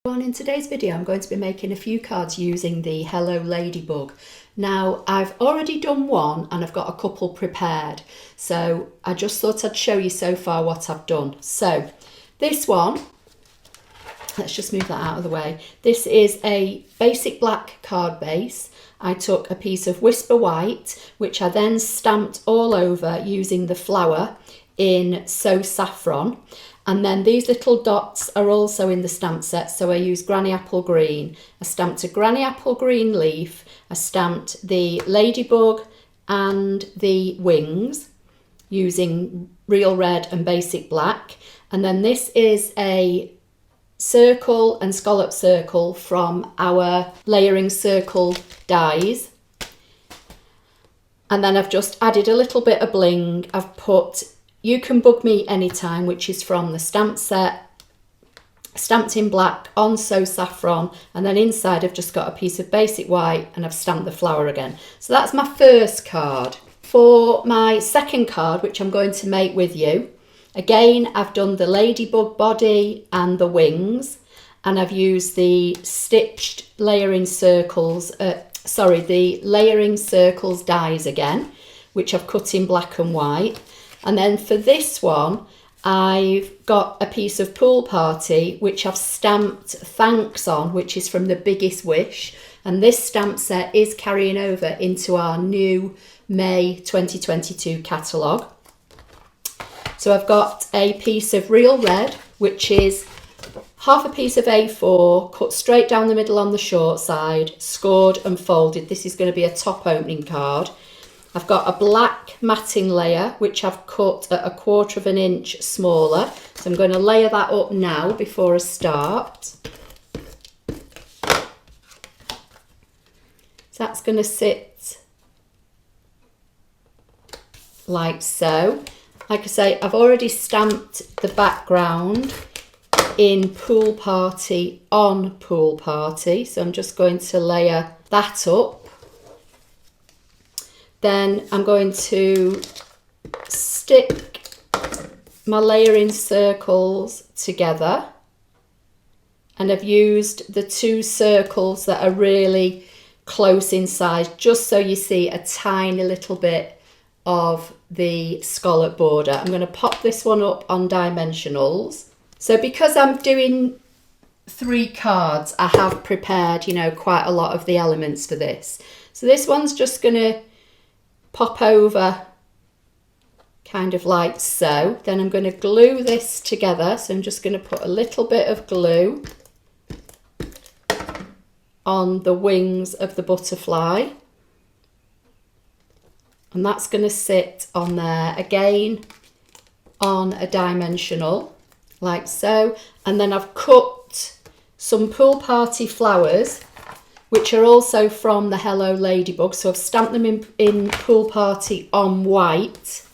In today's video I'm going to be making a few cards using the Hello Ladybug. Now I've already done one and I've got a couple prepared, so I just thought I'd show you so far what I've done. So this one, let's just move that out of the way. This is a basic black card base. I took a piece of Whisper White, which I then stamped all over using the flower in So Saffron. And then these little dots are also in the stamp set, so I used Granny Apple Green. I stamped a Granny Apple Green leaf, I stamped the ladybug and the wings using real red and basic black. And then this is a circle and scallop circle from our layering circle dies. And then I've just added a little bit of bling. I've put You Can Bug Me Anytime, which is from the stamp set, stamped in black on So Saffron, and then inside I've just got a piece of basic white and I've stamped the flower again. So that's my first card. For my second card, which I'm going to make with you, again I've done the ladybug body and the wings, and I've used the stitched layering circles, the layering circles dies again, which I've cut in black and white. And then for this one, I've got a piece of Pool Party, which I've stamped Thanks on, which is from the Biggest Wish. And this stamp set is carrying over into our new May 2022 catalogue. So I've got a piece of Real Red, which is half a piece of A4, cut straight down the middle on the short side, scored and folded. This is going to be a top opening card. I've got a black matting layer, which I've cut at 1/4 inch smaller. So I'm going to layer that up now before I start. So that's going to sit like so. Like I say, I've already stamped the background in Pool Party on Pool Party. So I'm just going to layer that up. Then I'm going to stick my layering circles together, and I've used the two circles that are really close in size, just so you see a tiny little bit of the scallop border. I'm going to pop this one up on dimensionals. So because I'm doing 3 cards, I have prepared, quite a lot of the elements for this. So this one's just going to pop over kind of like so. Then I'm going to glue this together. So I'm just going to put a little bit of glue on the wings of the butterfly. And that's going to sit on there again on a dimensional like so. And then I've cut some Pool Party flowers, which are also from the Hello Ladybug. So I've stamped them in Pool Party on white,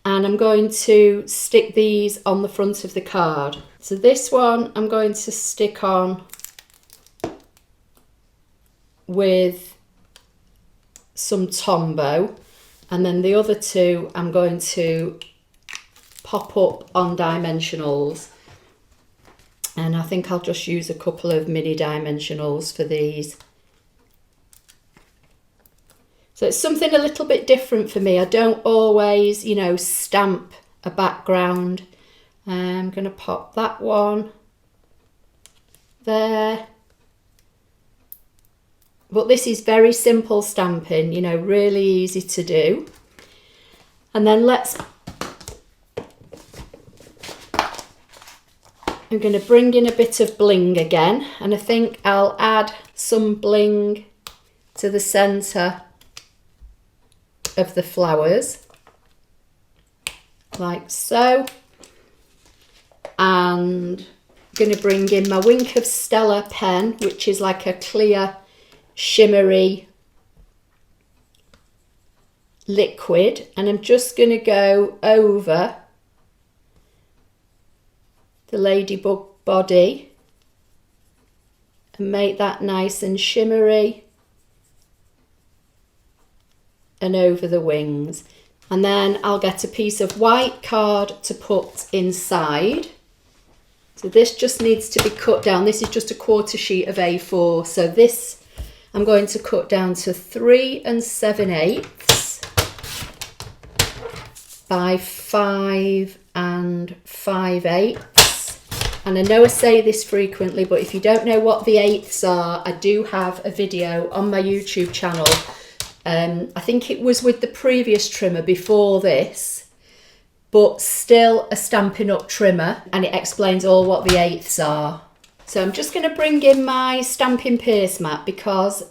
and I'm going to stick these on the front of the card. So this one I'm going to stick on with some Tombow, and then the other 2 I'm going to pop up on dimensionals. And I think I'll just use a couple of mini dimensionals for these. So it's something a little bit different for me. I don't always, stamp a background. I'm going to pop that one there. But this is very simple stamping, really easy to do. And then I'm going to bring in a bit of bling again. And I think I'll add some bling to the centre of the flowers like so, and I'm going to bring in my Wink of Stella pen, which is like a clear shimmery liquid, and I'm just going to go over the ladybug body and make that nice and shimmery, and over the wings. And then I'll get a piece of white card to put inside, So this just needs to be cut down. This is just a 1/4 sheet of A4. So this I'm going to cut down to 3 7/8 by 5 5/8. And I know I say this frequently, but if you don't know what the eighths are, I do have a video on my YouTube channel. I think it was with the previous trimmer before this, but still a Stampin' Up trimmer, and it explains all what the eighths are. So I'm just going to bring in my Stampin' Paste mat, because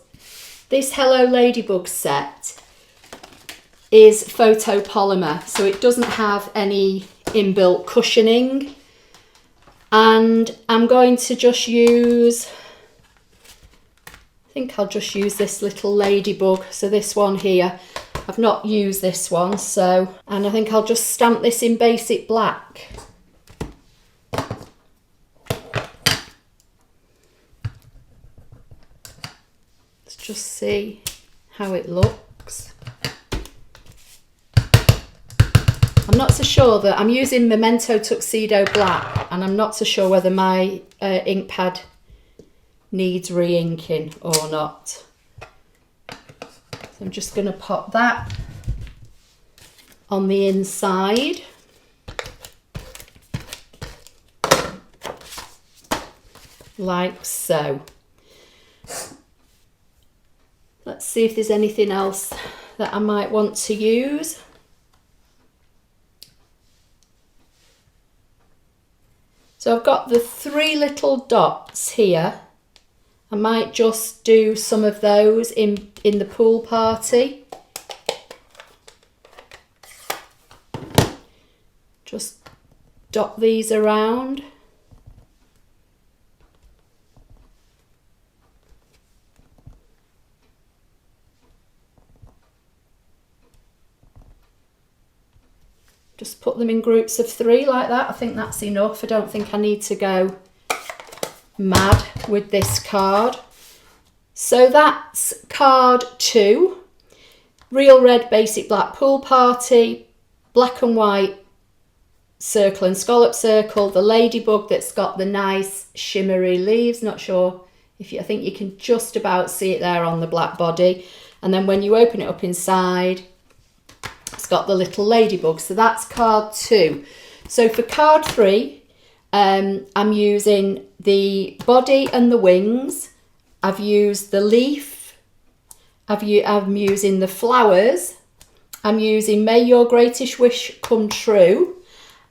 this Hello Ladybug set is photopolymer, so it doesn't have any inbuilt cushioning. And I'm going to just use, I think I'll just use this little Ladybug. So this one here, I've not used this one, so, and I think I'll just stamp this in basic black. Let's just see how it looks. I'm not so sure that I'm using Memento Tuxedo Black, and I'm not so sure whether my ink pad needs re-inking or not. So I'm just going to pop that on the inside. Like so. Let's see if there's anything else that I might want to use. So I've got the 3 little dots here. I might just do some of those in the pool party. Just dot these around. Just put them in groups of 3 like that. I think that's enough. I don't think I need to go mad with this card. So that's card 2. Real red basic black pool party, black and white circle and scallop circle, the ladybug that's got the nice shimmery leaves. Not sure if you, I think you can just about see it there on the black body. And then when you open it up inside, it's got the little ladybug. So that's card 2. So for card 3, I'm using the body and the wings. I've used the leaf. I'm using the flowers. I'm using May Your Greatest Wish Come True.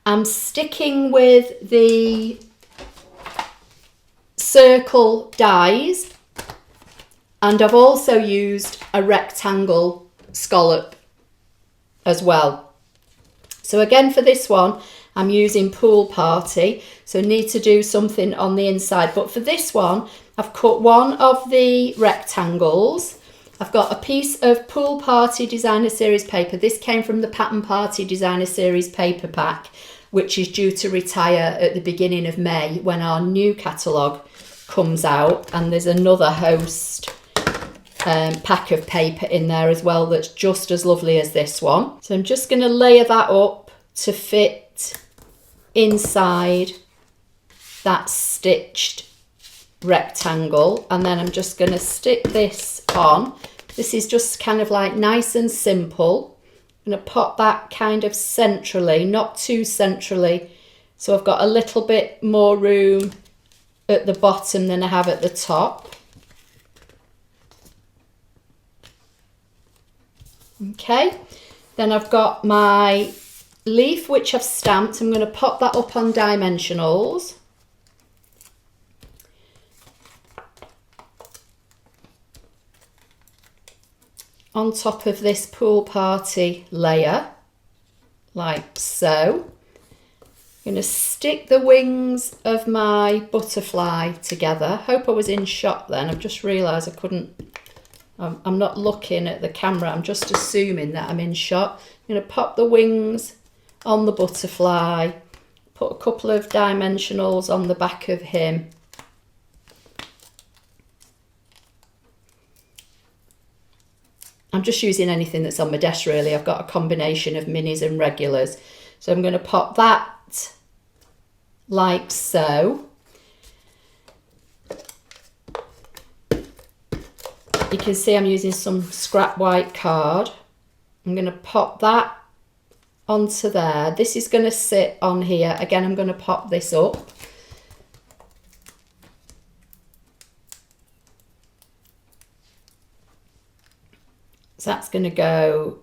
I'm sticking with the circle dies. And I've also used a rectangle scallop as well. So again, for this one, I'm using pool party, so need to do something on the inside. But for this one, I've cut one of the rectangles. I've got a piece of pool party designer series paper. This came from the Pattern Party designer series paper pack, which is due to retire at the beginning of May when our new catalogue comes out. And there's another host pack of paper in there as well that's just as lovely as this one. So I'm just going to layer that up to fit inside that stitched rectangle, and then I'm just going to stick this on. This is just kind of like nice and simple. I'm going to pop that kind of centrally, not too centrally, so I've got a little bit more room at the bottom than I have at the top. Okay, then I've got my leaf which I've stamped. I'm going to pop that up on dimensionals. On top of this pool party layer, like so. I'm going to stick the wings of my butterfly together. Hope I was in shot then. I've just realised I couldn't. I'm not looking at the camera, I'm just assuming that I'm in shot. I'm going to pop the wings on the butterfly, put a couple of dimensionals on the back of him. I'm just using anything that's on my desk really. I've got a combination of minis and regulars. So I'm going to pop that like so. You can see I'm using some scrap white card. I'm going to pop that onto there. This is going to sit on here. Again, I'm going to pop this up. So that's going to go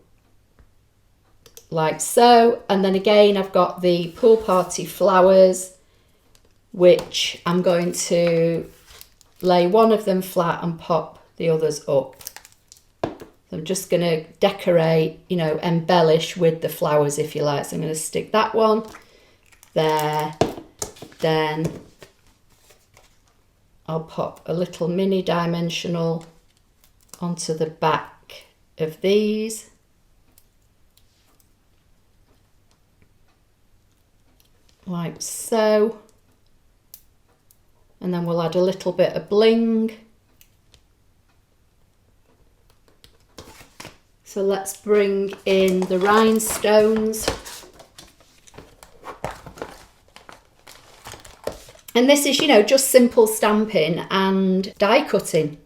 like so. And then again, I've got the pool party flowers, which I'm going to lay one of them flat and pop the others up. So I'm just going to decorate, you know, embellish with the flowers, if you like. So I'm going to stick that one there. Then I'll pop a little mini dimensional onto the back of these. Like so. And then we'll add a little bit of bling. So let's bring in the rhinestones. And this is, you know, just simple stamping and die cutting.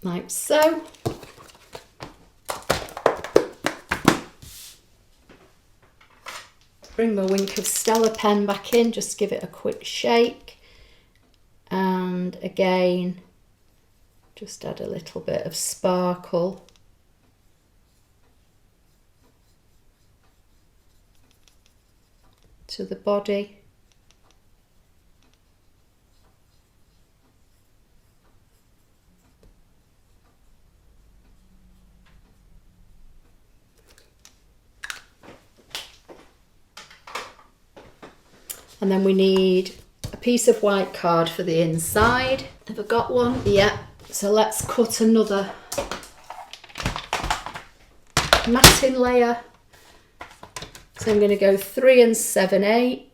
Like so. Bring my Wink of Stella pen back in, just give it a quick shake. And again, just add a little bit of sparkle. To the body. And then we need a piece of white card for the inside. Have I got one? Yeah. So let's cut another matting layer. So I'm going to go 3 7/8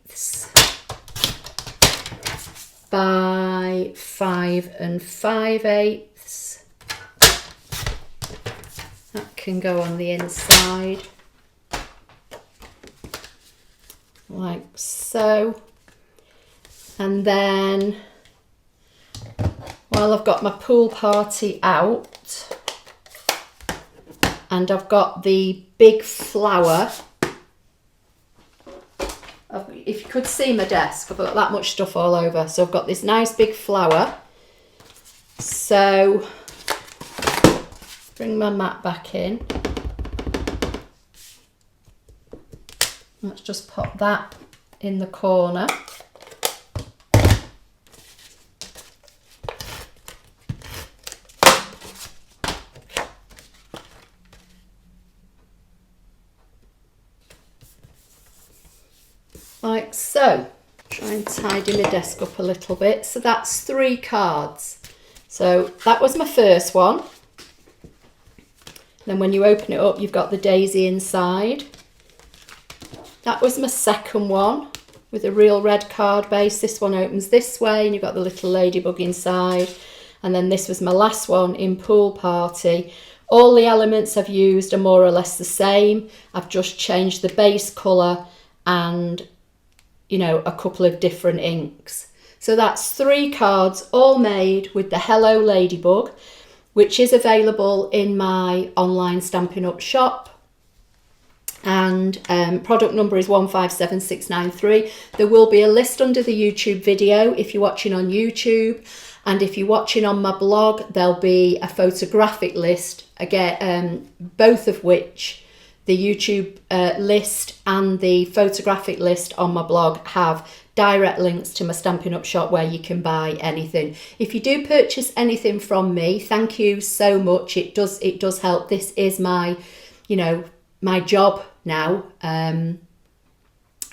by 5 5/8. That can go on the inside. Like so. And then, while I've got my pool party out and I've got the big flower, if you could see my desk, I've got that much stuff all over. So I've got this nice big flower. So bring my mat back in. Let's just pop that in the corner. Like so. Try and tidy my desk up a little bit. So that's 3 cards. So that was my first one. Then when you open it up, you've got the daisy inside. That was my second one with a real red card base. This one opens this way and you've got the little ladybug inside. And then this was my last one in Pool Party. All the elements I've used are more or less the same. I've just changed the base colour and, you know, a couple of different inks. So that's 3 cards all made with the Hello Ladybug, which is available in my online Stampin' Up shop. And product number is 157693. There will be a list under the YouTube video if you're watching on YouTube, and if you're watching on my blog, there'll be a photographic list, again, both of which, the YouTube list and the photographic list on my blog, have direct links to my Stampin' Up shop where you can buy anything. If you do purchase anything from me, thank you so much. It does help. This is my, you know, my job now.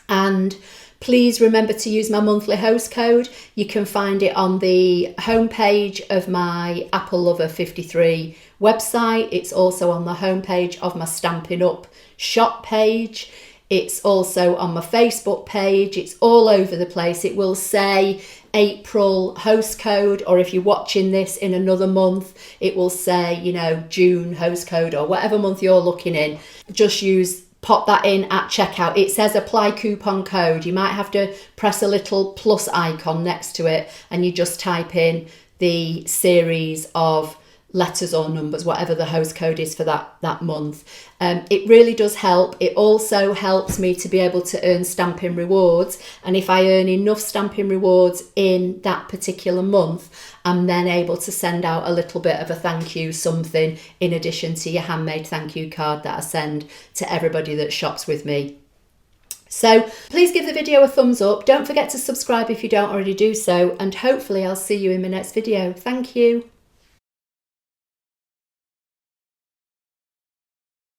And please remember to use my monthly host code. You can find it on the homepage of my Apple Lover 53 website. It's also on the homepage of my Stampin' Up shop page. It's also on my Facebook page. It's all over the place. It will say April host code, or if you're watching this in another month, it will say, you know, June host code, or whatever month you're looking in. Just use pop that in at checkout. It says apply coupon code. You might have to press a little plus icon next to it and you just type in the series of letters or numbers, whatever the host code is for that month. It really does help. It also helps me to be able to earn Stampin' rewards, and if I earn enough Stampin' rewards in that particular month, I'm then able to send out a little bit of a thank you, something in addition to your handmade thank you card that I send to everybody that shops with me. So please give the video a thumbs up. Don't forget to subscribe if you don't already do so, and hopefully I'll see you in my next video. Thank you.